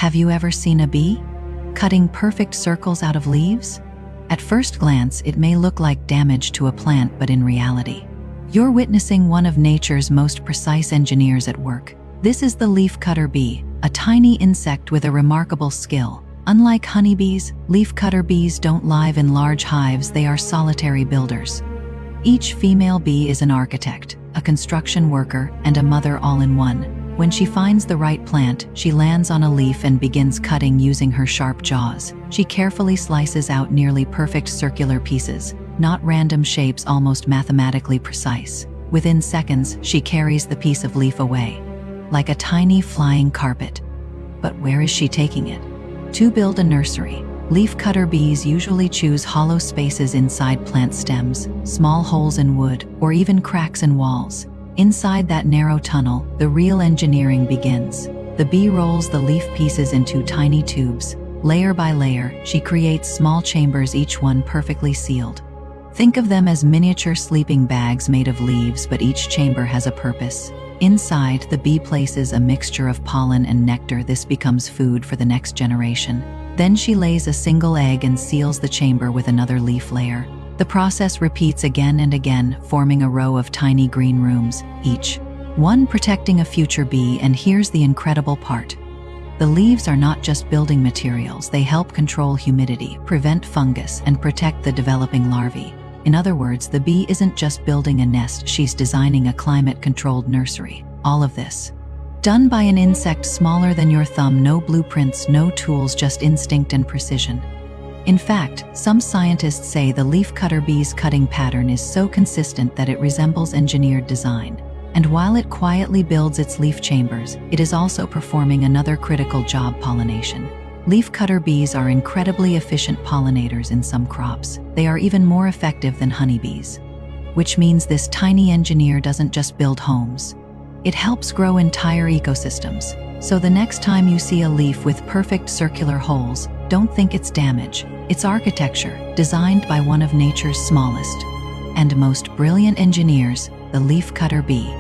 Have you ever seen a bee cutting perfect circles out of leaves? At first glance, it may look like damage to a plant, but in reality, you're witnessing one of nature's most precise engineers at work. This is the leafcutter bee, a tiny insect with a remarkable skill. Unlike honeybees, leafcutter bees don't live in large hives, they are solitary builders. Each female bee is an architect, a construction worker, and a mother all in one. When she finds the right plant, she lands on a leaf and begins cutting using her sharp jaws. She carefully slices out nearly perfect circular pieces, not random shapes, almost mathematically precise. Within seconds, she carries the piece of leaf away, like a tiny flying carpet. But where is she taking it? To build a nursery. Leafcutter bees usually choose hollow spaces inside plant stems, small holes in wood, or even cracks in walls. Inside that narrow tunnel, the real engineering begins. The bee rolls the leaf pieces into tiny tubes. Layer by layer, she creates small chambers, each one perfectly sealed. Think of them as miniature sleeping bags made of leaves, but each chamber has a purpose. Inside, the bee places a mixture of pollen and nectar. This becomes food for the next generation. Then she lays a single egg and seals the chamber with another leaf layer. The process repeats again and again, forming a row of tiny green rooms, each one protecting a future bee. And here's the incredible part. The leaves are not just building materials, they help control humidity, prevent fungus, and protect the developing larvae. In other words, the bee isn't just building a nest, she's designing a climate-controlled nursery. All of this done by an insect smaller than your thumb. No blueprints, no tools, just instinct and precision. In fact, some scientists say the leafcutter bee's cutting pattern is so consistent that it resembles engineered design. And while it quietly builds its leaf chambers, it is also performing another critical job: pollination. Leafcutter bees are incredibly efficient pollinators in some crops. They are even more effective than honeybees. Which means this tiny engineer doesn't just build homes. It helps grow entire ecosystems. So the next time you see a leaf with perfect circular holes, don't think it's damage. It's architecture, designed by one of nature's smallest and most brilliant engineers, the leafcutter bee.